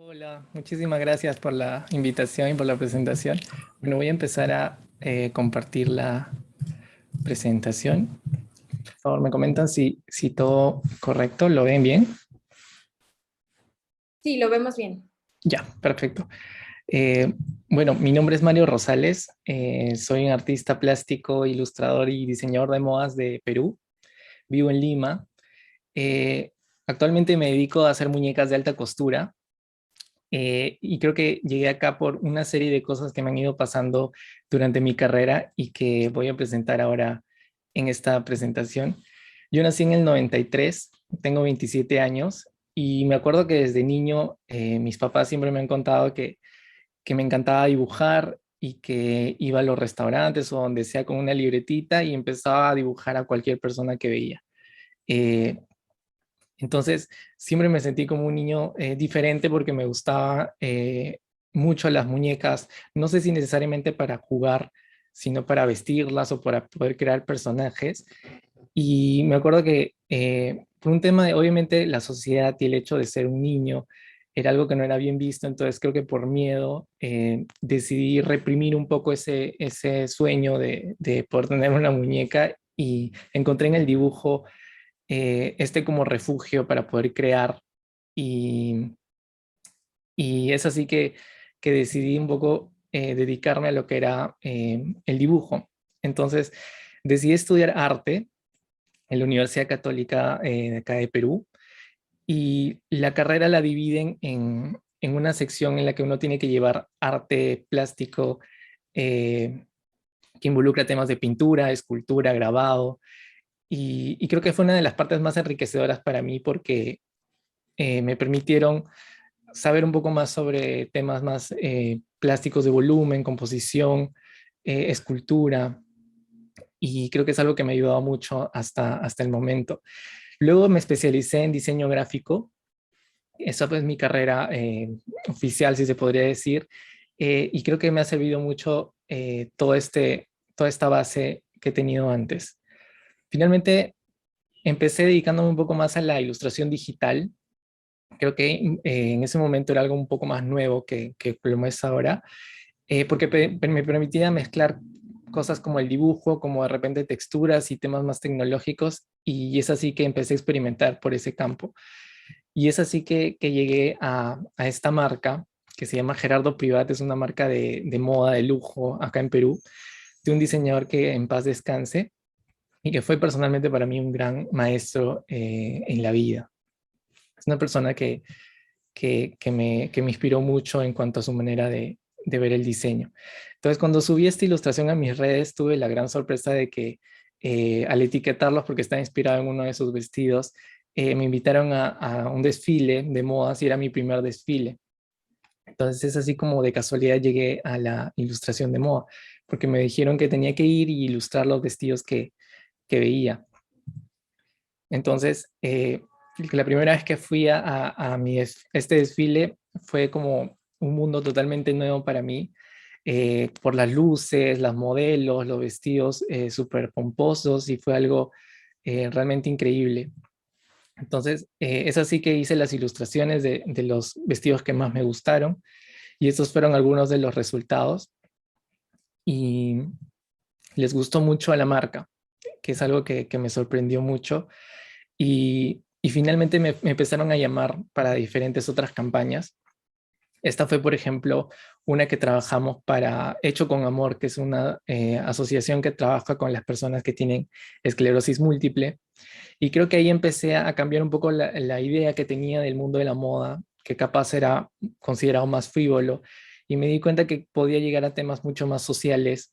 Hola, muchísimas gracias por la invitación y por la presentación. Bueno, voy a empezar a compartir la presentación. Por favor, me comentan si todo correcto, ¿lo ven bien? Sí, lo vemos bien. Ya, perfecto. Eh, bueno, mi nombre es Mario Rosales, soy un artista plástico, ilustrador y diseñador de modas de Perú. Vivo en Lima. Eh, Actualmente me dedico a hacer muñecas de alta costura. Y creo que llegué acá por una serie de cosas que me han ido pasando durante mi carrera y que voy a presentar ahora en esta presentación. Yo nací en el 93, tengo 27 años y me acuerdo que desde niño mis papás siempre me han contado que me encantaba dibujar y que iba a los restaurantes o donde sea con una libretita y empezaba a dibujar a cualquier persona que veía. Eh, entonces, siempre me sentí como un niño diferente porque me gustaba mucho las muñecas, no sé si necesariamente para jugar, sino para vestirlas o para poder crear personajes. Y me acuerdo que por un tema de, obviamente, la sociedad y el hecho de ser un niño era algo que no era bien visto, entonces creo que por miedo decidí reprimir un poco ese sueño de poder tener una muñeca y encontré en el dibujo este como refugio para poder crear y, y es así que decidí un poco dedicarme a lo que era el dibujo. Entonces decidí estudiar arte en la Universidad Católica de acá de Perú y la carrera la dividen en una sección en la que uno tiene que llevar arte plástico eh, que involucra temas de pintura, escultura, grabado. Y creo que fue una de las partes más enriquecedoras para mí porque me permitieron saber un poco más sobre temas más plásticos de volumen, composición, escultura, y creo que es algo que me ha ayudado mucho hasta el momento. Luego me especialicé en diseño gráfico, esa fue mi carrera oficial, si se podría decir, y creo que me ha servido mucho toda esta base que he tenido antes. Finalmente, empecé dedicándome un poco más a la ilustración digital. Creo que en ese momento era algo un poco más nuevo que lo es ahora, porque me permitía mezclar cosas como el dibujo, como de repente texturas y temas más tecnológicos, y es así que empecé a experimentar por ese campo. Y es así que llegué a esta marca que se llama Gerardo Privat, es una marca de moda, de lujo acá en Perú, de un diseñador que en paz descanse y que fue personalmente para mí un gran maestro en la vida. Es una persona que me inspiró mucho en cuanto a su manera de ver el diseño. Entonces, cuando subí esta ilustración a mis redes, tuve la gran sorpresa de que al etiquetarlos, porque está inspirado en uno de sus vestidos, me invitaron a un desfile de modas y era mi primer desfile. Entonces, es así como de casualidad llegué a la ilustración de moda, porque me dijeron que tenía que ir y ilustrar los vestidos que veía. Entonces, la primera vez que fui este desfile fue como un mundo totalmente nuevo para mí, por las luces, las modelos, los vestidos súper pomposos y fue algo realmente increíble. Entonces, es así que hice las ilustraciones de los vestidos que más me gustaron y estos fueron algunos de los resultados y les gustó mucho a la marca, que es algo que me sorprendió mucho. Y finalmente me empezaron a llamar para diferentes otras campañas. Esta fue, por ejemplo, una que trabajamos para Hecho con Amor, que es una asociación que trabaja con las personas que tienen esclerosis múltiple. Y creo que ahí empecé a cambiar un poco la idea que tenía del mundo de la moda, que capaz era considerado más frívolo. Y me di cuenta que podía llegar a temas mucho más sociales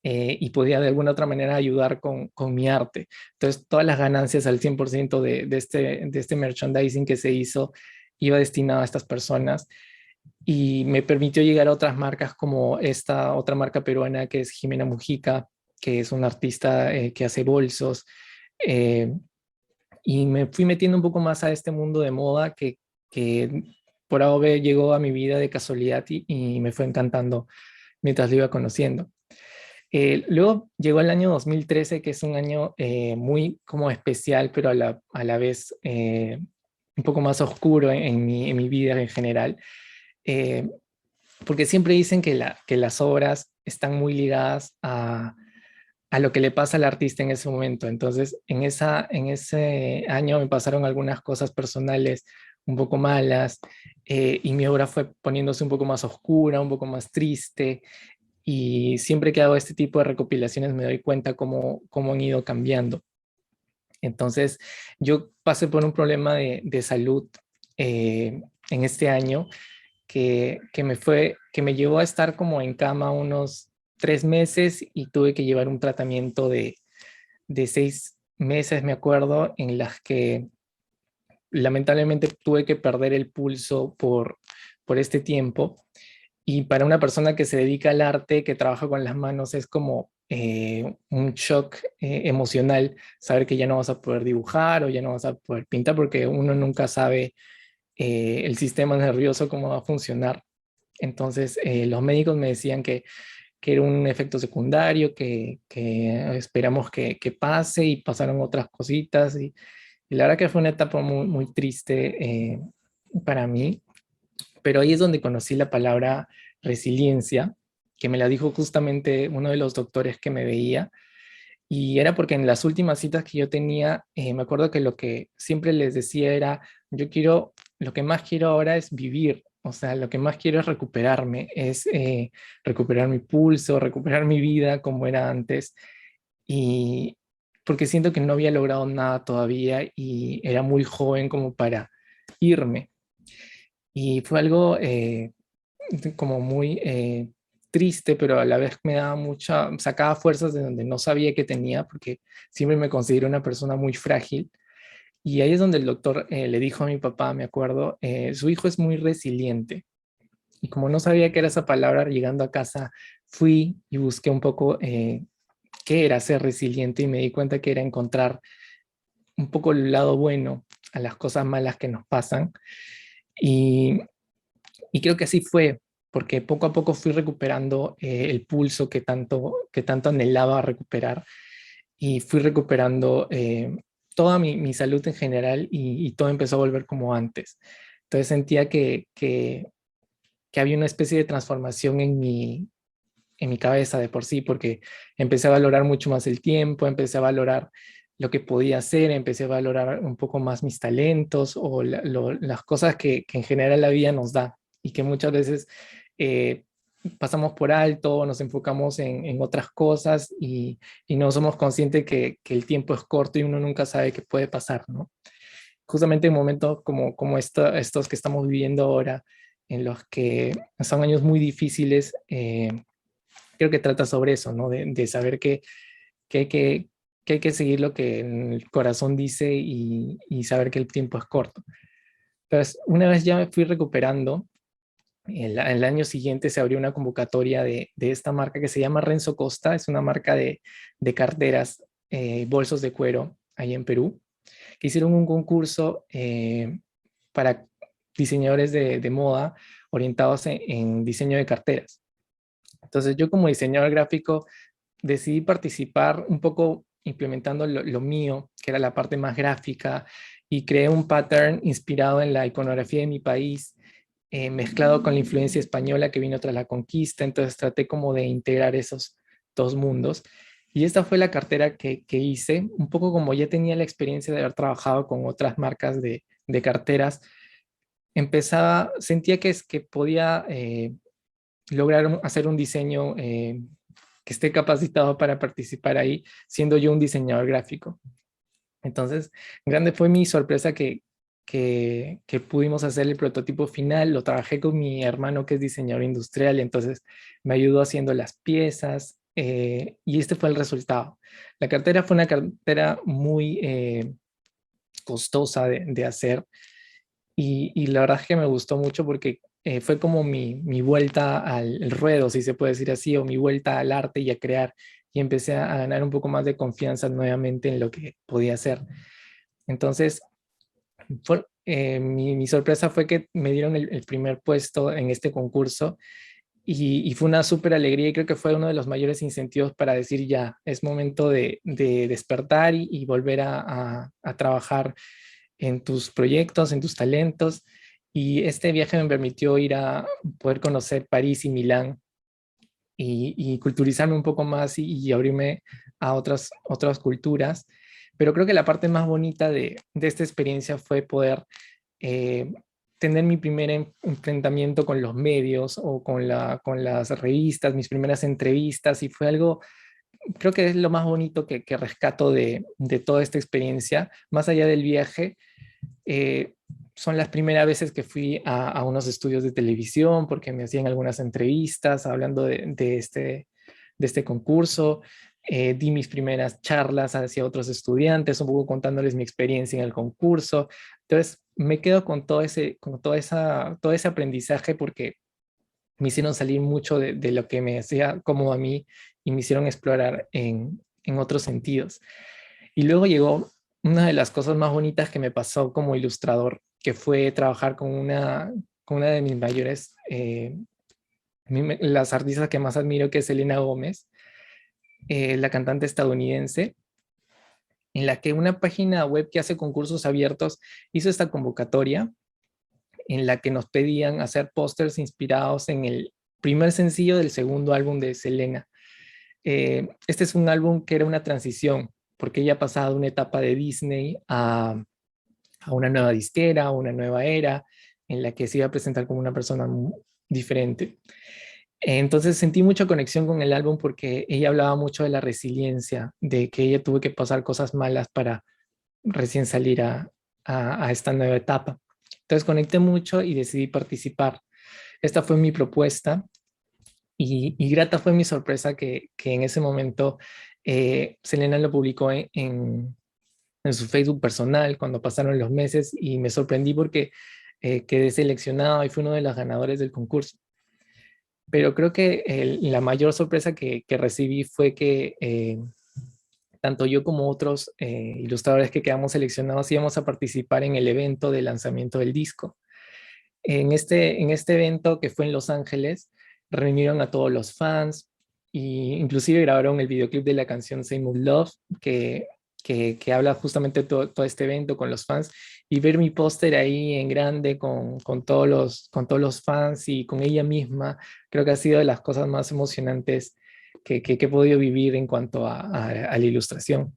y podía de alguna otra manera ayudar con mi arte. Entonces, todas las ganancias al 100% de este merchandising que se hizo iba destinado a estas personas y me permitió llegar a otras marcas como esta otra marca peruana que es Jimena Mujica, que es una artista que hace bolsos. eh, y me fui metiendo un poco más a este mundo de moda que por ahora llegó a mi vida de casualidad y me fue encantando mientras lo iba conociendo. Luego llegó el año 2013, que es un año muy como especial, pero a la vez un poco más oscuro en mi vida en general, eh, porque siempre dicen que las obras están muy ligadas a lo que le pasa al artista en ese momento. Entonces, en ese año me pasaron algunas cosas personales un poco malas, y mi obra fue poniéndose un poco más oscura, un poco más triste, y siempre que hago este tipo de recopilaciones me doy cuenta cómo han ido cambiando. Entonces, yo pasé por un problema de salud en este año que me llevó a estar como en cama unos 3 meses y tuve que llevar un tratamiento de 6 meses, me acuerdo, en las que lamentablemente tuve que perder el pulso por este tiempo. Y para una persona que se dedica al arte, que trabaja con las manos, es como un shock emocional saber que ya no vas a poder dibujar o ya no vas a poder pintar porque uno nunca sabe el sistema nervioso cómo va a funcionar. Entonces, los médicos me decían que era un efecto secundario, que esperamos que pase, y pasaron otras cositas. Y la verdad que fue una etapa muy triste para mí, pero ahí es donde conocí la palabra resiliencia, que me la dijo justamente uno de los doctores que me veía, y era porque en las últimas citas que yo tenía, me acuerdo que lo que siempre les decía era, lo que más quiero ahora es vivir, o sea, lo que más quiero es recuperarme, es recuperar mi pulso, recuperar mi vida como era antes, y porque siento que no había logrado nada todavía y era muy joven como para irme. Y fue algo como muy triste, pero a la vez me daba sacaba fuerzas de donde no sabía que tenía, porque siempre me considero una persona muy frágil. Y ahí es donde el doctor le dijo a mi papá, me acuerdo, su hijo es muy resiliente. Y como no sabía qué era esa palabra, llegando a casa fui y busqué un poco qué era ser resiliente, y me di cuenta que era encontrar un poco el lado bueno a las cosas malas que nos pasan. Y Y creo que así fue, porque poco a poco fui recuperando el pulso que tanto anhelaba recuperar, y fui recuperando toda mi salud en general, y todo empezó a volver como antes. Entonces sentía que había una especie de transformación en mi cabeza de por sí, porque empecé a valorar mucho más el tiempo, empecé a valorar lo que podía hacer, empecé a valorar un poco más mis talentos o las cosas que en general la vida nos da y que muchas veces eh, pasamos por alto, nos enfocamos en otras cosas, y no somos conscientes que el tiempo es corto y uno nunca sabe qué puede pasar, ¿no? Justamente en momentos como estos que estamos viviendo ahora, en los que son años muy difíciles, creo que trata sobre eso, ¿no? De saber que, hay que hay que seguir lo que el corazón dice, y saber que el tiempo es corto. Entonces, una vez ya me fui recuperando, el año siguiente se abrió una convocatoria de esta marca que se llama Renzo Costa, es una marca de carteras, bolsos de cuero, ahí en Perú, que hicieron un concurso para diseñadores de moda orientados en diseño de carteras. Entonces yo como diseñador gráfico decidí participar un poco implementando lo mío, que era la parte más gráfica, y creé un pattern inspirado en la iconografía de mi país, mezclado con la influencia española que vino tras la conquista. Entonces traté como de integrar esos dos mundos. Y esta fue la cartera que hice, un poco como ya tenía la experiencia de haber trabajado con otras marcas de carteras. Sentía que podía lograr hacer un diseño que esté capacitado para participar ahí, siendo yo un diseñador gráfico. Entonces, grande fue mi sorpresa que pudimos hacer el prototipo final. Lo trabajé con mi hermano, que es diseñador industrial, entonces me ayudó haciendo las piezas, y este fue el resultado. La cartera fue una cartera muy costosa de hacer, y la verdad es que me gustó mucho porque fue como mi vuelta al ruedo, si se puede decir así, o mi vuelta al arte y a crear, y empecé a ganar un poco más de confianza nuevamente en lo que podía hacer. Entonces, mi sorpresa fue que me dieron el primer puesto en este concurso, y fue una súper alegría, y creo que fue uno de los mayores incentivos para decir ya, es momento de despertar y volver a trabajar en tus proyectos, en tus talentos. Y este viaje me permitió ir a poder conocer París y Milán y culturizarme un poco más y abrirme a otras culturas. Pero creo que la parte más bonita de esta experiencia fue poder eh, tener mi primer enfrentamiento con los medios o con las revistas, mis primeras entrevistas, y fue algo, creo que es lo más bonito que rescato de toda esta experiencia, más allá del viaje. eh, Son las primeras veces que fui a unos estudios de televisión porque me hacían algunas entrevistas hablando de este concurso. Di mis primeras charlas hacia otros estudiantes, un poco contándoles mi experiencia en el concurso. Entonces, me quedo con todo ese aprendizaje porque me hicieron salir mucho de lo que me hacía cómodo a mí y me hicieron explorar en otros sentidos. Y luego llegó una de las cosas más bonitas que me pasó como ilustrador, que fue trabajar con una de mis mayores, las artistas que más admiro, que es Selena Gómez, la cantante estadounidense, en la que una página web que hace concursos abiertos hizo esta convocatoria en la que nos pedían hacer pósters inspirados en el primer sencillo del segundo álbum de Selena. Este es un álbum que era una transición, porque ella ha pasado de una etapa de Disney a una nueva disquera, a una nueva era, en la que se iba a presentar como una persona diferente. Entonces sentí mucha conexión con el álbum porque ella hablaba mucho de la resiliencia, de que ella tuvo que pasar cosas malas para recién salir a esta nueva etapa. Entonces conecté mucho y decidí participar. Esta fue mi propuesta y grata fue mi sorpresa que en ese momento Selena lo publicó en su Facebook personal cuando pasaron los meses y me sorprendí porque quedé seleccionado y fui uno de los ganadores del concurso. Pero creo que la mayor sorpresa que recibí fue que tanto yo como otros ilustradores que quedamos seleccionados íbamos a participar en el evento de lanzamiento del disco. En este evento que fue en Los Ángeles, reunieron a todos los fans e inclusive grabaron el videoclip de la canción Same Old Love, que habla justamente de todo este evento con los fans, y ver mi póster ahí en grande con todos los fans y con ella misma, creo que ha sido de las cosas más emocionantes que he podido vivir en cuanto a la ilustración.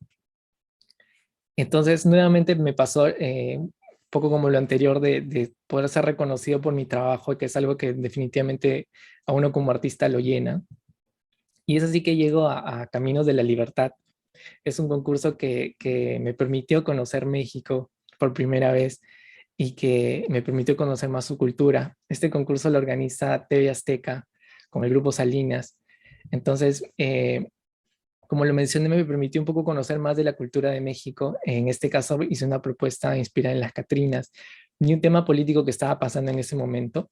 Entonces, nuevamente me pasó un poco como lo anterior de poder ser reconocido por mi trabajo, que es algo que definitivamente a uno como artista lo llena. Y es así que llego a Caminos de la Libertad. Es un concurso que me permitió conocer México por primera vez y que me permitió conocer más su cultura. Este concurso lo organiza TV Azteca con el grupo Salinas. Entonces, como lo mencioné, me permitió un poco conocer más de la cultura de México. En este caso hice una propuesta inspirada en las Catrinas y un tema político que estaba pasando en ese momento.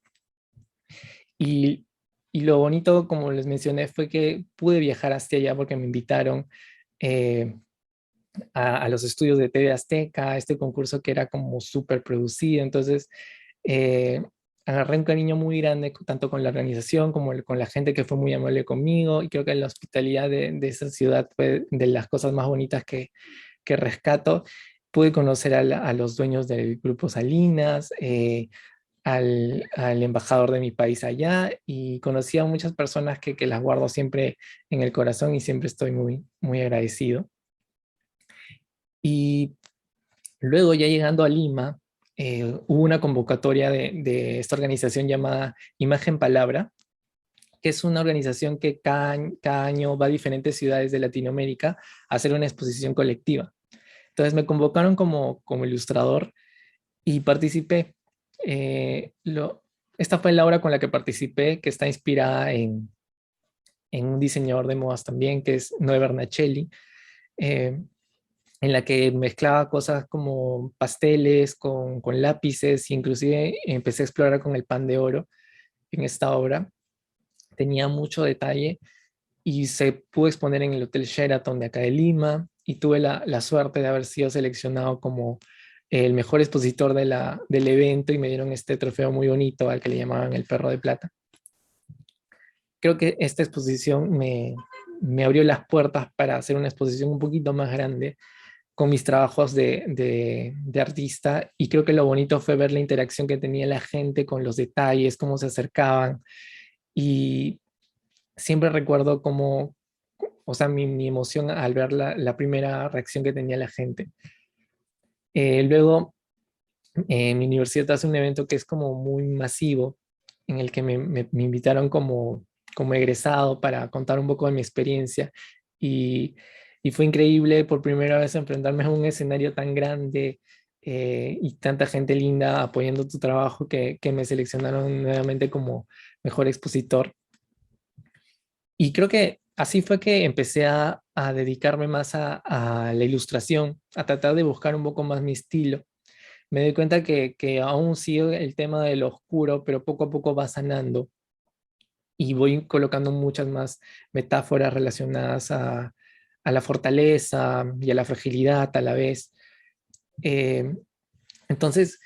Y, y lo bonito, como les mencioné, fue que pude viajar hasta allá porque me invitaron eh, a los estudios de TV Azteca, a este concurso que era como súper producido. Entonces, eh, agarré un cariño muy grande, tanto con la organización como con la gente que fue muy amable conmigo, y creo que la hospitalidad de esa ciudad fue de las cosas más bonitas que rescato. Pude conocer a los dueños del grupo Salinas, al embajador de mi país allá, y conocí a muchas personas que las guardo siempre en el corazón y siempre estoy muy agradecido. Y luego ya llegando a Lima, hubo una convocatoria de esta organización llamada Imagen Palabra, que es una organización que cada año va a diferentes ciudades de Latinoamérica a hacer una exposición colectiva. Entonces me convocaron como ilustrador y participé. Esta fue la obra con la que participé, que está inspirada en un diseñador de modas también, que es Noé Bernachelli, eh, en la que mezclaba cosas como pasteles con lápices, e inclusive empecé a explorar con el pan de oro en esta obra. Tenía mucho detalle y se pudo exponer en el Hotel Sheraton de acá de Lima, y tuve la suerte de haber sido seleccionado como el mejor expositor del evento, y me dieron este trofeo muy bonito al que le llamaban el Perro de Plata. Creo que esta exposición me abrió las puertas para hacer una exposición un poquito más grande con mis trabajos de artista, y creo que lo bonito fue ver la interacción que tenía la gente con los detalles, cómo se acercaban, y siempre recuerdo cómo, o sea, mi emoción al ver la primera reacción que tenía la gente. Luego, mi universidad hace un evento que es como muy masivo, en el que me invitaron como egresado para contar un poco de mi experiencia, y, y fue increíble por primera vez enfrentarme a un escenario tan grande, y tanta gente linda apoyando tu trabajo, que me seleccionaron nuevamente como mejor expositor. Y creo que así fue que empecé a dedicarme más a la ilustración, a tratar de buscar un poco más mi estilo. Me doy cuenta que aún sigue el tema de lo oscuro, pero poco a poco va sanando, y voy colocando muchas más metáforas relacionadas a la fortaleza y a la fragilidad a la vez. Eh, entonces,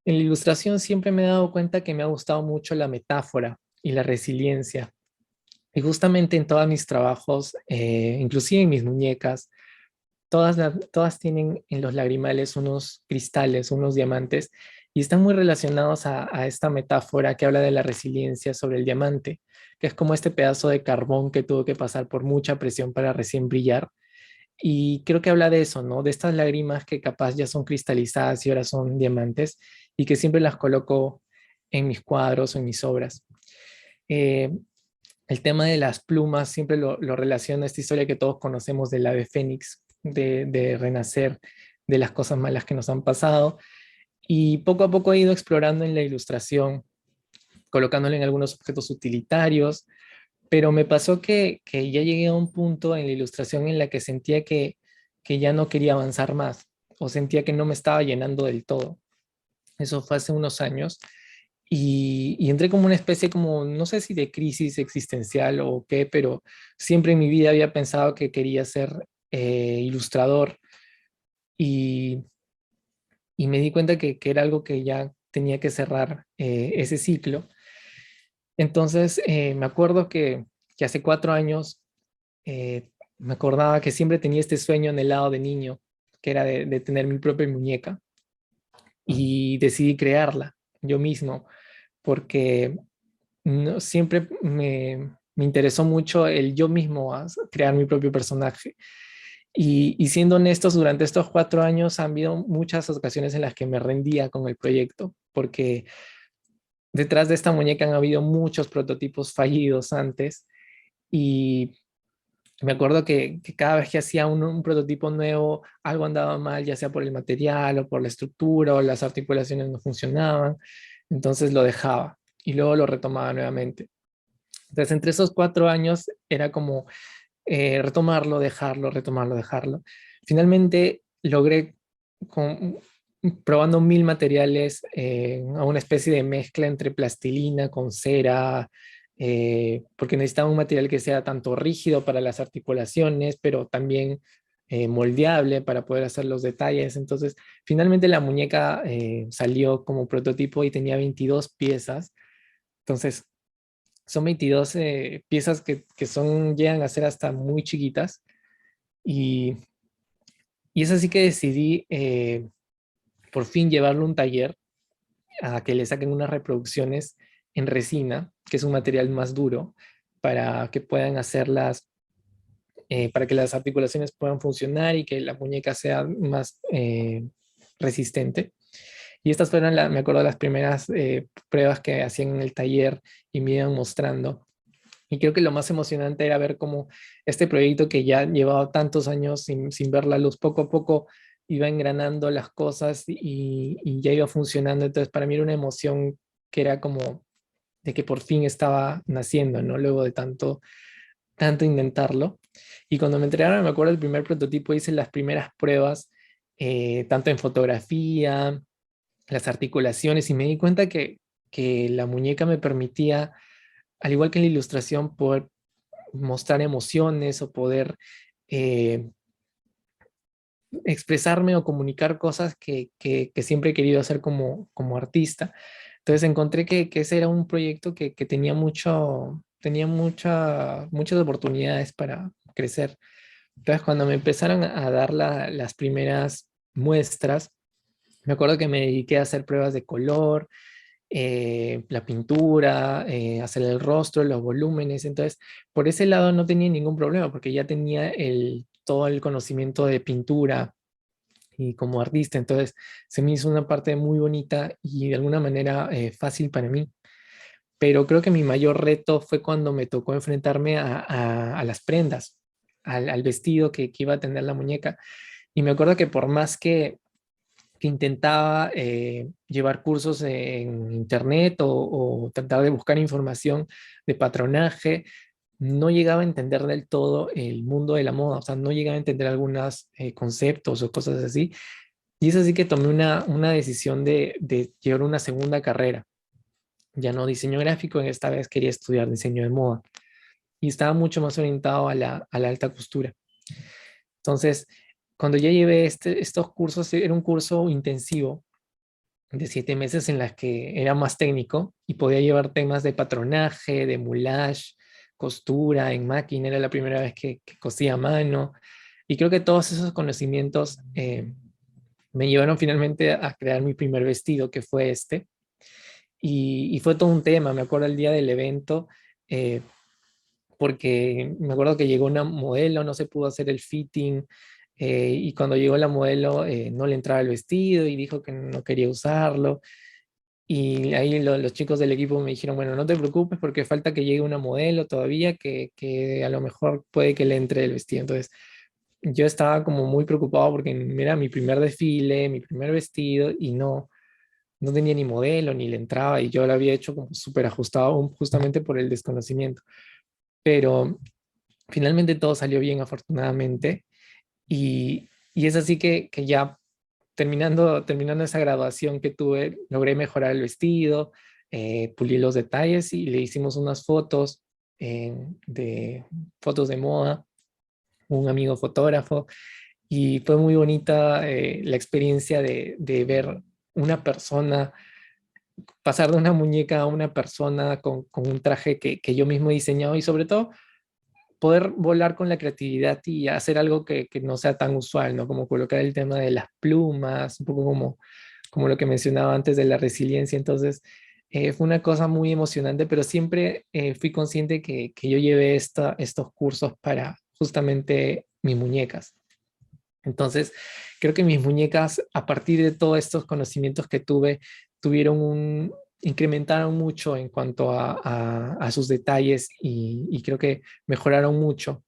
en la ilustración siempre me he dado cuenta que me ha gustado mucho la metáfora y la resiliencia. Y justamente en todos mis trabajos, inclusive en mis muñecas, todas tienen en los lagrimales unos cristales, unos diamantes, y están muy relacionados a esta metáfora que habla de la resiliencia sobre el diamante, que es como este pedazo de carbón que tuvo que pasar por mucha presión para recién brillar. Y creo que habla de eso, ¿no? De estas lágrimas que capaz ya son cristalizadas y ahora son diamantes, y que siempre las coloco en mis cuadros o en mis obras. Eh, el tema de las plumas siempre lo relaciono a esta historia que todos conocemos del ave fénix, de renacer de las cosas malas que nos han pasado. Y poco a poco he ido explorando en la ilustración, colocándole en algunos objetos utilitarios, pero me pasó que ya llegué a un punto en la ilustración en la que sentía que ya no quería avanzar más, o sentía que no me estaba llenando del todo. Eso fue hace unos años, y entré como una especie como, no sé si de crisis existencial o qué, pero siempre en mi vida había pensado que quería ser ilustrador, y, y me di cuenta que era algo que ya tenía que cerrar ese ciclo. Entonces me acuerdo que hace 4 años me acordaba que siempre tenía este sueño anhelado de niño, que era de tener mi propia muñeca, y decidí crearla yo mismo, porque no, siempre me interesó mucho el yo mismo crear mi propio personaje. Y siendo honestos, durante estos 4 años han habido muchas ocasiones en las que me rendía con el proyecto, porque detrás de esta muñeca han habido muchos prototipos fallidos antes, y me acuerdo que cada vez que hacía un prototipo nuevo, algo andaba mal, ya sea por el material o por la estructura, o las articulaciones no funcionaban, entonces lo dejaba y luego lo retomaba nuevamente. Entonces, entre esos 4 años era como retomarlo, dejarlo, retomarlo, dejarlo. Finalmente logré, con, probando 1000 materiales, a una especie de mezcla entre plastilina con cera, porque necesitaba un material que sea tanto rígido para las articulaciones, pero también moldeable para poder hacer los detalles. Entonces, finalmente la muñeca salió como prototipo y tenía 22 piezas. Entonces, son 22 piezas que son, llegan a ser hasta muy chiquitas, y, y es así que decidí por fin llevarlo a un taller a que le saquen unas reproducciones en resina, que es un material más duro, para que puedan hacerlas, para que las articulaciones puedan funcionar y que la muñeca sea más resistente. Y estas fueron, me acuerdo, las primeras pruebas que hacían en el taller y me iban mostrando. Y creo que lo más emocionante era ver cómo este proyecto, que ya llevaba tantos años sin ver la luz, poco a poco iba engranando las cosas, y ya iba funcionando. Entonces para mí era una emoción que era como de que por fin estaba naciendo, ¿no? Luego de tanto intentarlo. Y cuando me entregaron, me acuerdo, el primer prototipo, hice las primeras pruebas, tanto en fotografía, las articulaciones, y me di cuenta que la muñeca me permitía, al igual que en la ilustración, poder mostrar emociones o poder eh, expresarme o comunicar cosas que siempre he querido hacer como artista. Entonces encontré que ese era un proyecto que tenía muchas oportunidades para crecer. Entonces, cuando me empezaron a dar las primeras muestras, me acuerdo que me dediqué a hacer pruebas de color, la pintura, hacer el rostro, los volúmenes. Entonces, por ese lado no tenía ningún problema porque ya tenía todo el conocimiento de pintura y como artista. Entonces, se me hizo una parte muy bonita y de alguna manera fácil para mí. Pero creo que mi mayor reto fue cuando me tocó enfrentarme a las prendas, al vestido que iba a tener la muñeca. Y me acuerdo que por más que intentaba llevar cursos en internet o tratar de buscar información de patronaje, no llegaba a entender del todo el mundo de la moda, o sea, no llegaba a entender algunos conceptos o cosas así. Y es así que tomé una decisión de llevar una segunda carrera, ya no diseño gráfico, en esta vez quería estudiar diseño de moda y estaba mucho más orientado a la alta costura. Entonces, cuando ya llevé estos cursos, era un curso intensivo de 7 meses en las que era más técnico y podía llevar temas de patronaje, de moulage, costura en máquina, era la primera vez que cosía a mano. Y creo que todos esos conocimientos me llevaron finalmente a crear mi primer vestido, que fue este. Y fue todo un tema, me acuerdo el día del evento, eh, porque me acuerdo que llegó una modelo, no se pudo hacer el fitting, y cuando llegó la modelo no le entraba el vestido y dijo que no quería usarlo. Y ahí los chicos del equipo me dijeron, bueno, no te preocupes porque falta que llegue una modelo todavía que a lo mejor puede que le entre el vestido. Entonces yo estaba como muy preocupado porque era mi primer desfile, mi primer vestido y no tenía ni modelo ni le entraba y yo lo había hecho como súper ajustado justamente por el desconocimiento. Pero finalmente todo salió bien afortunadamente y es así que ya terminando esa graduación que tuve, logré mejorar el vestido, pulí los detalles y le hicimos unas fotos de fotos de moda, un amigo fotógrafo, y fue muy bonita la experiencia de ver una persona, pasar de una muñeca a una persona con un traje que yo mismo he diseñado y sobre todo poder volar con la creatividad y hacer algo que no sea tan usual, ¿no? Como colocar el tema de las plumas, un poco como lo que mencionaba antes de la resiliencia. Entonces, fue una cosa muy emocionante, pero siempre fui consciente que yo llevé estos cursos para justamente mis muñecas. Entonces, creo que mis muñecas, a partir de todos estos conocimientos que tuve, incrementaron mucho en cuanto a sus detalles y creo que mejoraron mucho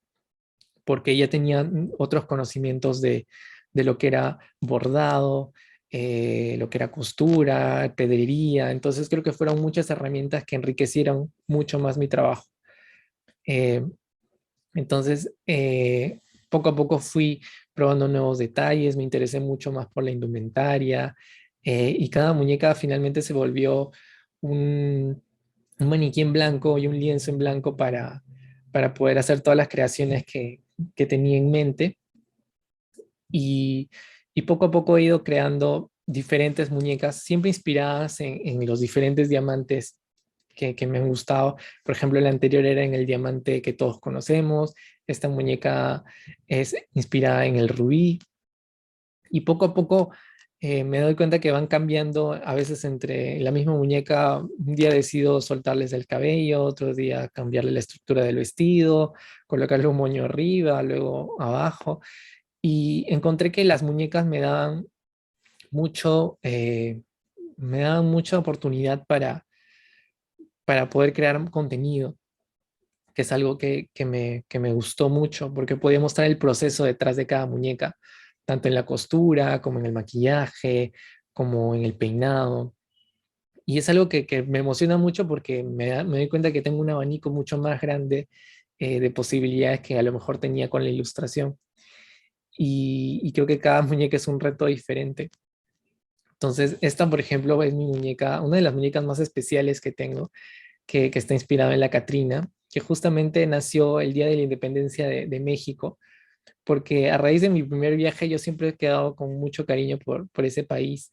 porque ya tenían otros conocimientos de lo que era bordado, lo que era costura, pedrería. Entonces, creo que fueron muchas herramientas que enriquecieron mucho más mi trabajo. Eh, entonces, poco a poco fui probando nuevos detalles, me interesé mucho más por la indumentaria y cada muñeca finalmente se volvió un, un maniquí en blanco y un lienzo en blanco para poder hacer todas las creaciones que tenía en mente. Y, y poco a poco he ido creando diferentes muñecas, siempre inspiradas en los diferentes diamantes que me han gustado. Por ejemplo, el anterior era en el diamante que todos conocemos. Esta muñeca es inspirada en el rubí. Y poco a poco me doy cuenta que van cambiando a veces entre la misma muñeca. Un día decido soltarles el cabello, otro día cambiarle la estructura del vestido, colocarle un moño arriba, luego abajo. Y encontré que las muñecas mucho, me daban mucha oportunidad para poder crear contenido, que es algo que me gustó mucho, porque podía mostrar el proceso detrás de cada muñeca, tanto en la costura, como en el maquillaje, como en el peinado. Y es algo que me emociona mucho porque me doy cuenta que tengo un abanico mucho más grande de posibilidades que a lo mejor tenía con la ilustración. Y creo que cada muñeca es un reto diferente. Entonces, esta, por ejemplo, es mi muñeca, una de las muñecas más especiales que tengo, que está inspirada en la Catrina, que justamente nació el día de la independencia de México, porque a raíz de mi primer viaje yo siempre he quedado con mucho cariño por ese país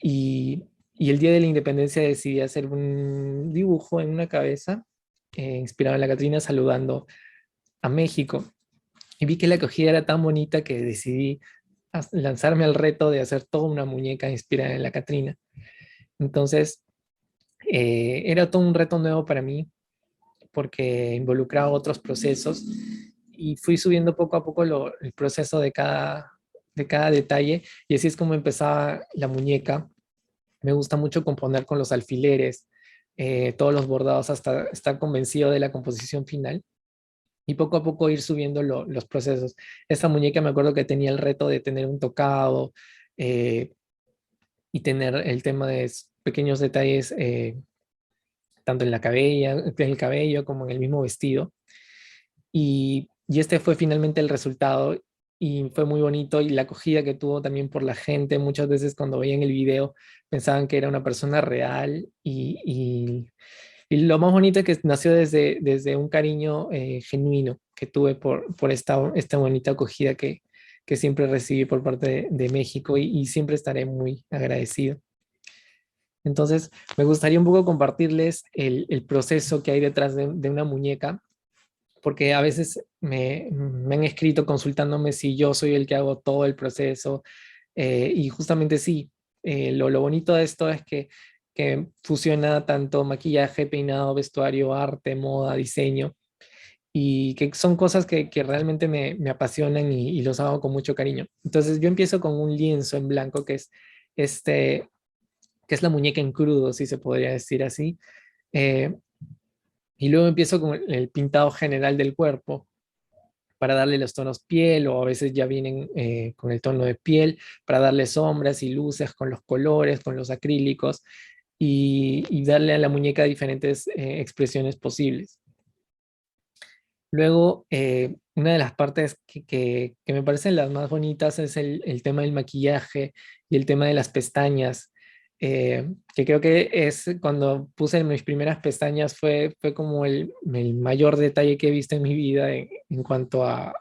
y, y el día de la independencia decidí hacer un dibujo en una cabeza inspirado en la Catrina saludando a México. Y vi que la acogida era tan bonita que decidí lanzarme al reto de hacer toda una muñeca inspirada en la Catrina. Entonces, era todo un reto nuevo para mí porque involucraba otros procesos y fui subiendo poco a poco el proceso de cada detalle y así es como empezaba la muñeca. Me gusta mucho componer con los alfileres, todos los bordados hasta estar convencido de la composición final y poco a poco ir subiendo los procesos. Esta muñeca me acuerdo que tenía el reto de tener un tocado eh, y tener el tema de pequeños detalles tanto en el cabello como en el mismo vestido. Y este fue finalmente el resultado y fue muy bonito y la acogida que tuvo también por la gente. Muchas veces cuando veían el video pensaban que era una persona real y lo más bonito es que nació desde un cariño genuino que tuve por esta bonita acogida que siempre recibí por parte de México y siempre estaré muy agradecido. Entonces, me gustaría un poco compartirles el proceso que hay detrás de una muñeca porque a veces me han escrito consultándome si yo soy el que hago todo el proceso, y justamente sí, lo bonito de esto es que fusiona tanto maquillaje, peinado, vestuario, arte, moda, diseño, y que son cosas que realmente me apasionan y los hago con mucho cariño. Entonces yo empiezo con un lienzo en blanco este, que es la muñeca en crudo, si se podría decir así. eh, y luego empiezo con el pintado general del cuerpo para darle los tonos piel o a veces ya vienen con el tono de piel para darle sombras y luces con los colores, con los acrílicos y darle a la muñeca diferentes expresiones posibles. Luego, una de las partes que me parecen las más bonitas es el tema del maquillaje y el tema de las pestañas, que creo que es cuando puse mis primeras pestañas fue como el mayor detalle que he visto en mi vida en cuanto a,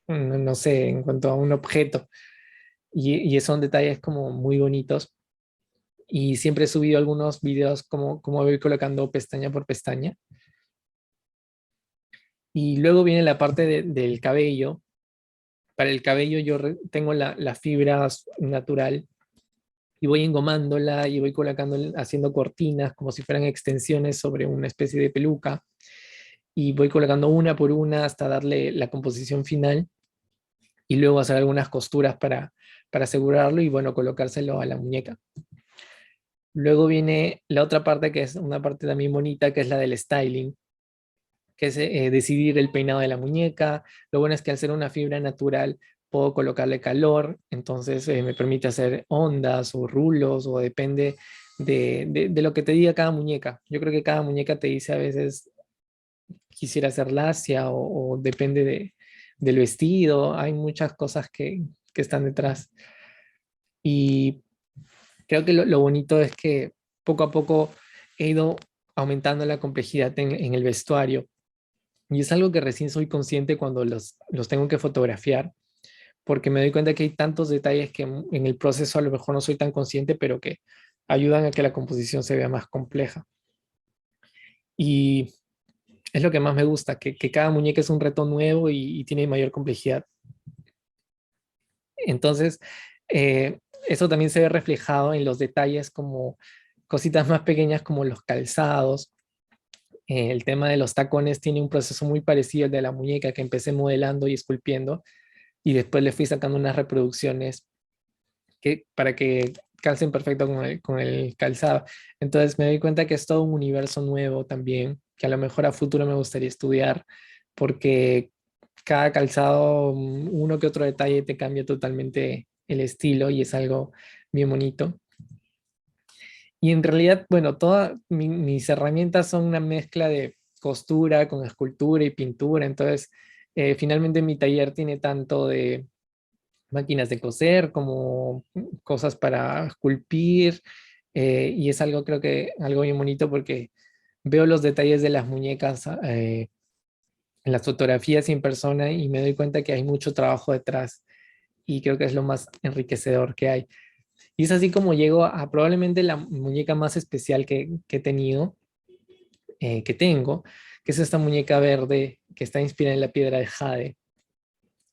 no sé, en cuanto a un objeto. Y son detalles como muy bonitos. Y siempre he subido algunos videos como voy colocando pestaña por pestaña. Y luego viene la parte del cabello. Para el cabello yo tengo la fibra natural y voy engomándola y voy colocando, haciendo cortinas como si fueran extensiones sobre una especie de peluca. Y voy colocando una por una hasta darle la composición final y luego hacer algunas costuras para asegurarlo y bueno, colocárselo a la muñeca. Luego viene la otra parte que es una parte también bonita, que es la del styling, que es decidir el peinado de la muñeca. Lo bueno es que al ser una fibra natural puedo colocarle calor, entonces me permite hacer ondas o rulos o depende de lo que te diga cada muñeca. Yo creo que cada muñeca te dice a veces quisiera hacer lacia o depende del vestido. Hay muchas cosas que están detrás. Y creo que lo bonito es que poco a poco he ido aumentando la complejidad en el vestuario. Y es algo que recién soy consciente cuando los tengo que fotografiar, porque me doy cuenta que hay tantos detalles que en el proceso a lo mejor no soy tan consciente, pero que ayudan a que la composición se vea más compleja. Y es lo que más me gusta, que cada muñeca es un reto nuevo y tiene mayor complejidad. Entonces, eso también se ve reflejado en los detalles como cositas más pequeñas como los calzados. El tema de los tacones tiene un proceso muy parecido al de la muñeca que empecé modelando y esculpiendo y después le fui sacando unas reproducciones para que calcen perfecto con el calzado. Entonces me doy cuenta que es todo un universo nuevo también, que a lo mejor a futuro me gustaría estudiar, porque cada calzado, uno que otro detalle te cambia totalmente el estilo y es algo bien bonito. Y en realidad, bueno, todas mis herramientas son una mezcla de costura con escultura y pintura. Entonces, finalmente mi taller tiene tanto de máquinas de coser como cosas para esculpir. Y es algo, creo que algo bien bonito porque veo los detalles de las muñecas en las fotografías y en persona y me doy cuenta que hay mucho trabajo detrás y creo que es lo más enriquecedor que hay. Y es así como llego a probablemente la muñeca más especial que he tenido, que tengo, que es esta muñeca verde que está inspirada en la piedra de jade.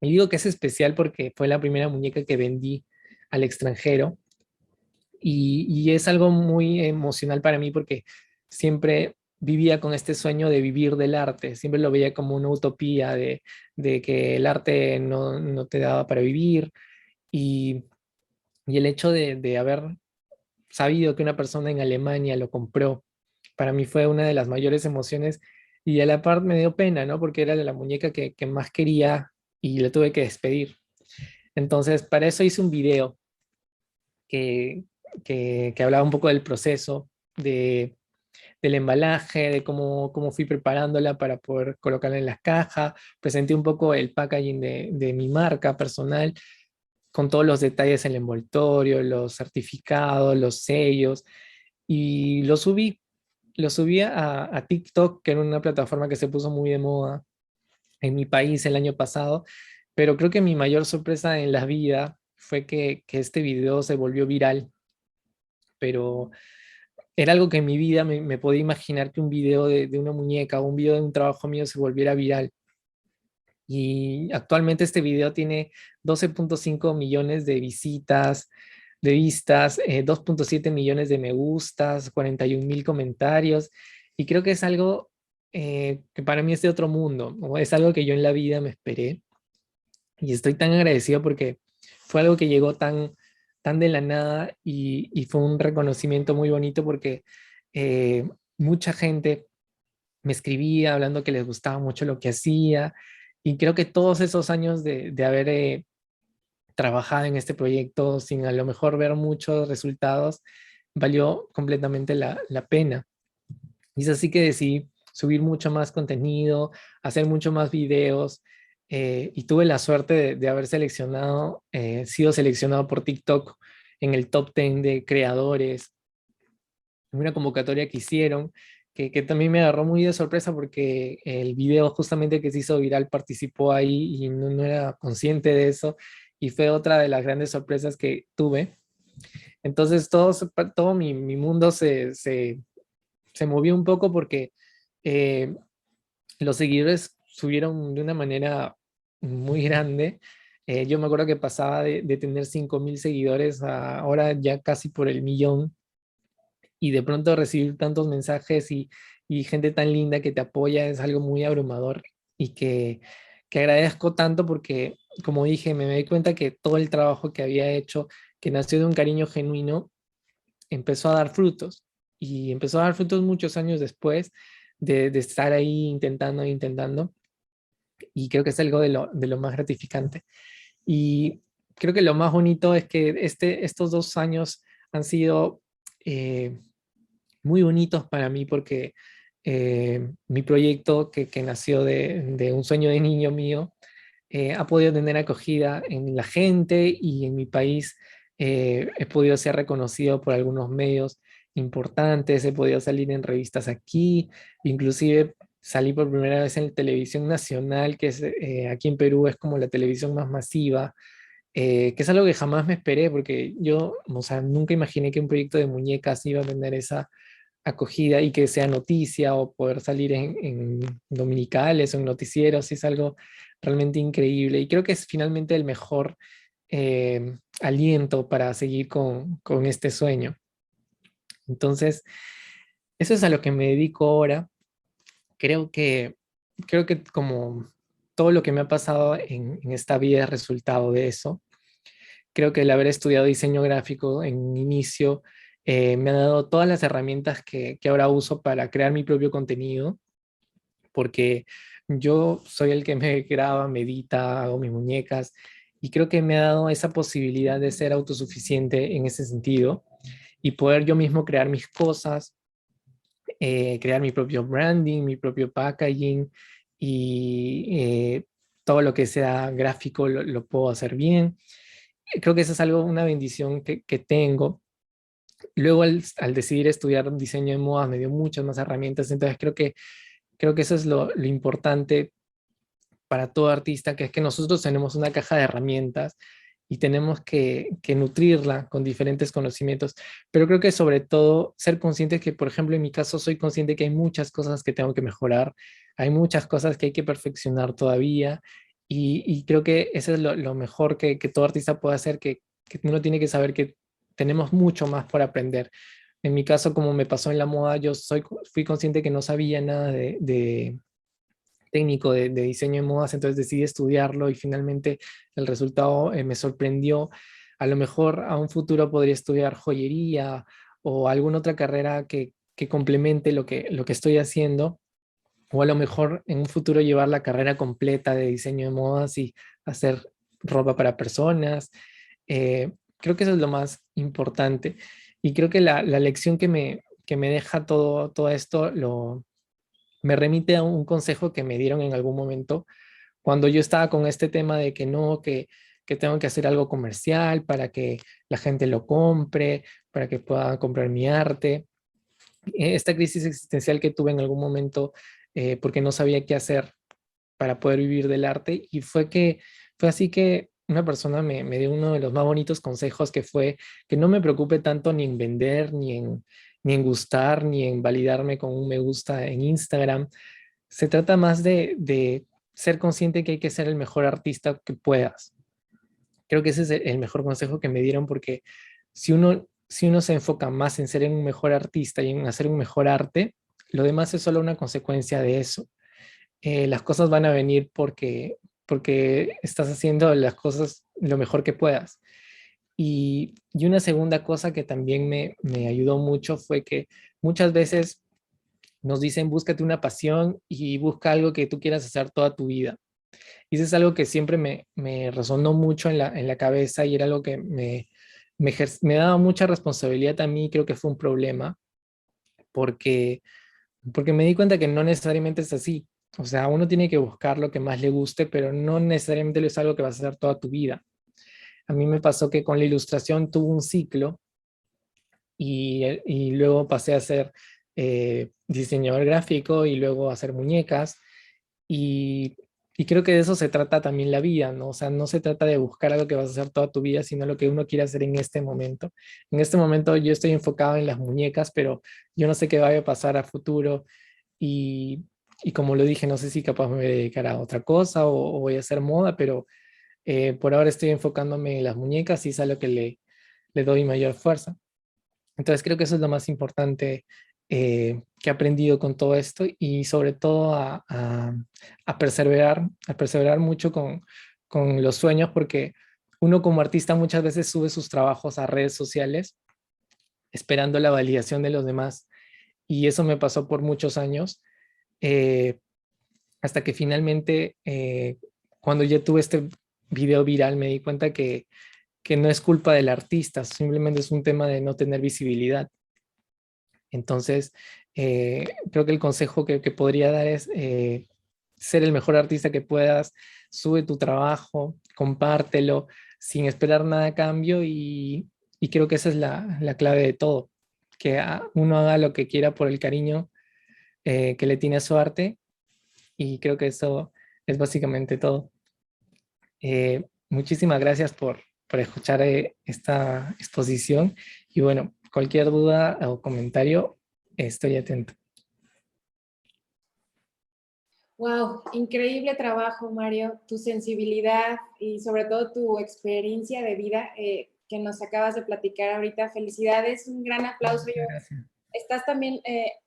Y digo que es especial porque fue la primera muñeca que vendí al extranjero y es algo muy emocional para mí porque siempre vivía con este sueño de vivir del arte, siempre lo veía como una utopía de que el arte no te daba para vivir y, y el hecho de haber sabido que una persona en Alemania lo compró, para mí fue una de las mayores emociones y a la par me dio pena, ¿no? Porque era la muñeca que más quería y le tuve que despedir. Entonces, para eso hice un video que, que hablaba un poco del proceso, del embalaje, de cómo fui preparándola para poder colocarla en las cajas. Presenté un poco el packaging de mi marca personal, con todos los detalles, el envoltorio, los certificados, los sellos, y lo subí a TikTok, que era una plataforma que se puso muy de moda en mi país el año pasado, pero creo que mi mayor sorpresa en la vida fue que este video se volvió viral, pero era algo que en mi vida me podía imaginar que un video de una muñeca o un video de un trabajo mío se volviera viral. Y actualmente este video tiene 12.5 millones de visitas, de vistas, 2.7 millones de me gustas, 41.000 comentarios. Y creo que es algo que para mí es de otro mundo, ¿no? Es algo que yo en la vida me esperé. Y estoy tan agradecido porque fue algo que llegó tan de la nada y fue un reconocimiento muy bonito porque mucha gente me escribía hablando que les gustaba mucho lo que hacía y creo que todos esos años de haber trabajado en este proyecto sin a lo mejor ver muchos resultados, valió completamente la pena. Y es así que decidí subir mucho más contenido, hacer mucho más videos y tuve la suerte de haber sido seleccionado por TikTok en el top 10 de creadores, en una convocatoria que hicieron, que también me agarró muy de sorpresa porque el video justamente que se hizo viral participó ahí y no era consciente de eso y fue otra de las grandes sorpresas que tuve. Entonces todo mi mundo se movió un poco porque eh, los seguidores subieron de una manera muy grande. Yo me acuerdo que pasaba de tener 5.000 seguidores a ahora ya casi por el millón y de pronto recibir tantos mensajes y gente tan linda que te apoya es algo muy abrumador y que agradezco tanto porque, como dije, me di cuenta que todo el trabajo que había hecho, que nació de un cariño genuino, empezó a dar frutos y empezó a dar frutos muchos años después de estar ahí intentando, intentando y creo que es algo de lo más gratificante. Y creo que lo más bonito es que estos 2 años han sido muy bonitos para mí porque mi proyecto que nació de un sueño de niño mío ha podido tener acogida en la gente y en mi país he podido ser reconocido por algunos medios importantes, he podido salir en revistas aquí, inclusive salí por primera vez en televisión nacional, que es, aquí en Perú es como la televisión más masiva, que es algo que jamás me esperé, porque yo, o sea, nunca imaginé que un proyecto de muñecas iba a tener esa acogida y que sea noticia o poder salir en dominicales o en noticieros, es algo realmente increíble. Y creo que es finalmente el mejor aliento para seguir con este sueño. Entonces, eso es a lo que me dedico ahora. Creo que, creo que como todo lo que me ha pasado en esta vida es resultado de eso. Creo que el haber estudiado diseño gráfico en un inicio me ha dado todas las herramientas que ahora uso para crear mi propio contenido, porque yo soy el que me graba, me edita, hago mis muñecas y creo que me ha dado esa posibilidad de ser autosuficiente en ese sentido y poder yo mismo crear mis cosas, crear mi propio branding, mi propio packaging y todo lo que sea gráfico lo puedo hacer bien. Creo que eso es algo, una bendición que tengo. Luego al decidir estudiar diseño de modas me dio muchas más herramientas, entonces creo que eso es lo importante para todo artista, que es que nosotros tenemos una caja de herramientas y tenemos que nutrirla con diferentes conocimientos, pero creo que sobre todo ser consciente que, por ejemplo, en mi caso soy consciente que hay muchas cosas que tengo que mejorar, hay muchas cosas que hay que perfeccionar todavía y creo que eso es lo mejor que todo artista puede hacer, que uno tiene que saber que tenemos mucho más por aprender. En mi caso, como me pasó en la moda, fui consciente que no sabía nada de técnico de diseño de modas, entonces decidí estudiarlo y finalmente el resultado me sorprendió. A lo mejor a un futuro podría estudiar joyería o alguna otra carrera que complemente lo que estoy haciendo, o a lo mejor en un futuro llevar la carrera completa de diseño de modas y hacer ropa para personas. Creo que eso es lo más importante. Y creo que la lección que me deja todo esto me remite a un consejo que me dieron en algún momento cuando yo estaba con este tema de que no, que tengo que hacer algo comercial para que la gente lo compre, para que pueda comprar mi arte. Esta crisis existencial que tuve en algún momento porque no sabía qué hacer para poder vivir del arte y fue así que una persona me dio uno de los más bonitos consejos que fue que no me preocupe tanto ni en vender, ni en gustar, ni en validarme con un me gusta en Instagram. Se trata más de ser consciente que hay que ser el mejor artista que puedas. Creo que ese es el mejor consejo que me dieron porque si uno se enfoca más en ser un mejor artista y en hacer un mejor arte, lo demás es solo una consecuencia de eso. Las cosas van a venir porque estás haciendo las cosas lo mejor que puedas. Y una segunda cosa que también me ayudó mucho fue que muchas veces nos dicen búscate una pasión y busca algo que tú quieras hacer toda tu vida. Y eso es algo que siempre me resonó mucho en la cabeza y era algo que me daba mucha responsabilidad a mí, creo que fue un problema, porque, porque me di cuenta que no necesariamente es así. O sea, uno tiene que buscar lo que más le guste, pero no necesariamente es algo que vas a hacer toda tu vida. A mí me pasó que con la ilustración tuve un ciclo y luego pasé a ser diseñador gráfico y luego a hacer muñecas y, y creo que de eso se trata también la vida, ¿no? O sea, no se trata de buscar algo que vas a hacer toda tu vida, sino lo que uno quiere hacer en este momento. En este momento yo estoy enfocado en las muñecas, pero yo no sé qué vaya a pasar a futuro y, y como lo dije, no sé si capaz me voy a dedicar a otra cosa o voy a hacer moda, pero por ahora estoy enfocándome en las muñecas y es a lo que le doy mayor fuerza. Entonces creo que eso es lo más importante que he aprendido con todo esto y sobre todo a perseverar mucho con los sueños porque uno como artista muchas veces sube sus trabajos a redes sociales esperando la validación de los demás y eso me pasó por muchos años eh, hasta que finalmente cuando ya tuve este video viral me di cuenta que no es culpa del artista, simplemente es un tema de no tener visibilidad. Entonces, creo que el consejo que podría dar es ser el mejor artista que puedas, sube tu trabajo, compártelo, sin esperar nada a cambio y creo que esa es la clave de todo, que uno haga lo que quiera por el cariño que le tiene a su arte y creo que eso es básicamente todo. Muchísimas gracias por escuchar esta exposición y bueno, cualquier duda o comentario, estoy atento. Wow, increíble trabajo, Mario, tu sensibilidad y sobre todo tu experiencia de vida que nos acabas de platicar ahorita. Felicidades, un gran aplauso. Gracias. Estás también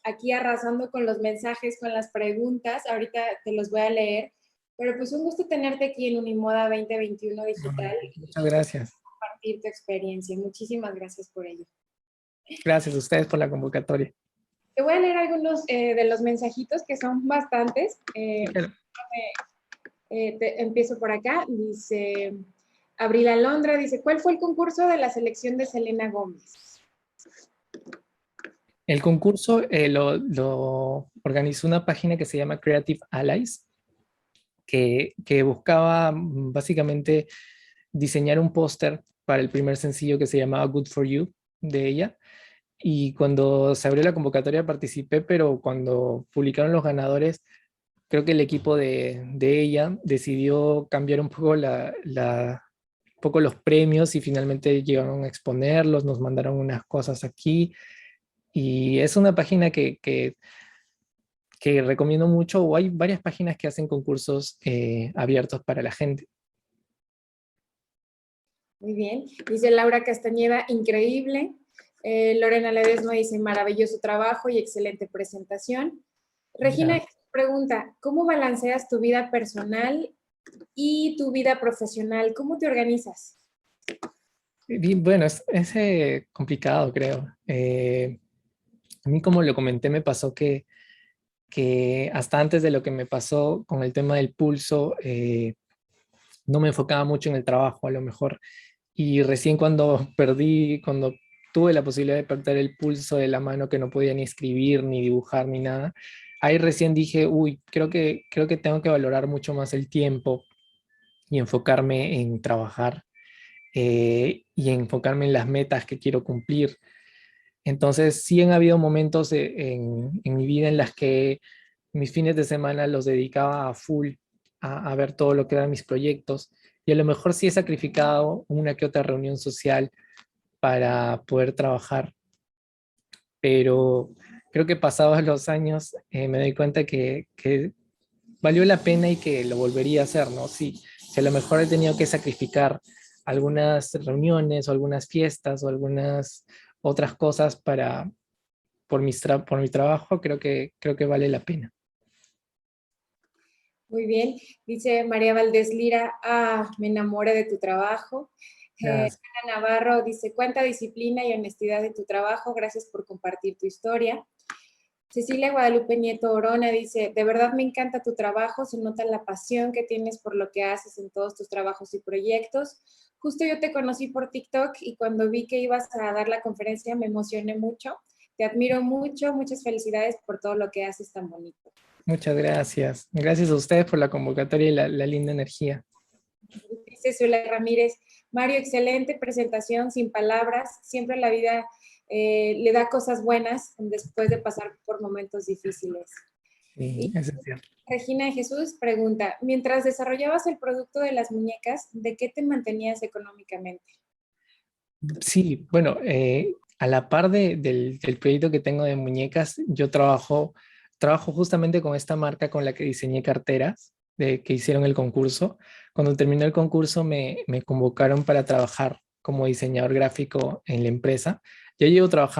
aquí arrasando con los mensajes, con las preguntas. Ahorita te los voy a leer. Pero pues un gusto tenerte aquí en Unimoda 2021 Digital Muchas gracias. y compartir tu experiencia. Muchísimas gracias por ello. Gracias a ustedes por la convocatoria. Te voy a leer algunos de los mensajitos que son bastantes. Empiezo por acá. Dice Abril Alondra, dice, ¿cuál fue el concurso de la selección de Selena Gómez? El concurso lo organizó una página que se llama Creative Allies, que buscaba básicamente diseñar un póster para el primer sencillo que se llamaba Good For You de ella. Y cuando se abrió la convocatoria participé, pero cuando publicaron los ganadores, creo que el equipo de ella decidió cambiar un poco un poco los premios y finalmente llegaron a exponerlos, nos mandaron unas cosas aquí. Y es una página que recomiendo mucho, o hay varias páginas que hacen concursos abiertos para la gente. Muy bien. Dice Laura Castañeda, increíble. Lorena Ledesma dice, maravilloso trabajo y excelente presentación. Regina Gracias. pregunta, ¿cómo balanceas tu vida personal y tu vida profesional? ¿Cómo te organizas? Bueno, es complicado, creo. A mí, como lo comenté, me pasó que hasta antes de lo que me pasó con el tema del pulso, no me enfocaba mucho en el trabajo, a lo mejor. Y recién cuando tuve la posibilidad de perder el pulso de la mano, que no podía ni escribir, ni dibujar, ni nada, ahí recién dije, uy, creo que tengo que valorar mucho más el tiempo y enfocarme en trabajar, y enfocarme en las metas que quiero cumplir. Entonces, sí han habido momentos en mi vida en las que mis fines de semana los dedicaba a full a ver todo lo que eran mis proyectos, y a lo mejor sí he sacrificado una que otra reunión social para poder trabajar, pero creo que pasados los años me doy cuenta que valió la pena y que lo volvería a hacer, ¿no? Sí, si a lo mejor he tenido que sacrificar algunas reuniones o algunas fiestas o algunas otras cosas por mi trabajo, creo que vale la pena. Muy bien. Dice María Valdés Lira, me enamoré de tu trabajo. Gracias. Ana Navarro dice, cuánta disciplina y honestidad en tu trabajo, gracias por compartir tu historia. Cecilia Guadalupe Nieto Orona dice, de verdad me encanta tu trabajo, se nota la pasión que tienes por lo que haces en todos tus trabajos y proyectos. Justo yo te conocí por TikTok y cuando vi que ibas a dar la conferencia me emocioné mucho. Te admiro mucho, muchas felicidades por todo lo que haces tan bonito. Muchas gracias. Gracias a ustedes por la convocatoria y la linda energía. Dice Zula Ramírez, Mario, excelente presentación, sin palabras, siempre la vida le da cosas buenas después de pasar por momentos difíciles. Sí, Y eso es cierto. Regina de Jesús pregunta, mientras desarrollabas el producto de las muñecas, ¿de qué te mantenías económicamente? Sí, bueno, a la par del proyecto que tengo de muñecas, yo trabajo justamente con esta marca con la que diseñé carteras, que hicieron el concurso. Cuando terminó el concurso me convocaron para trabajar como diseñador gráfico en la empresa. Yo llevo trabajando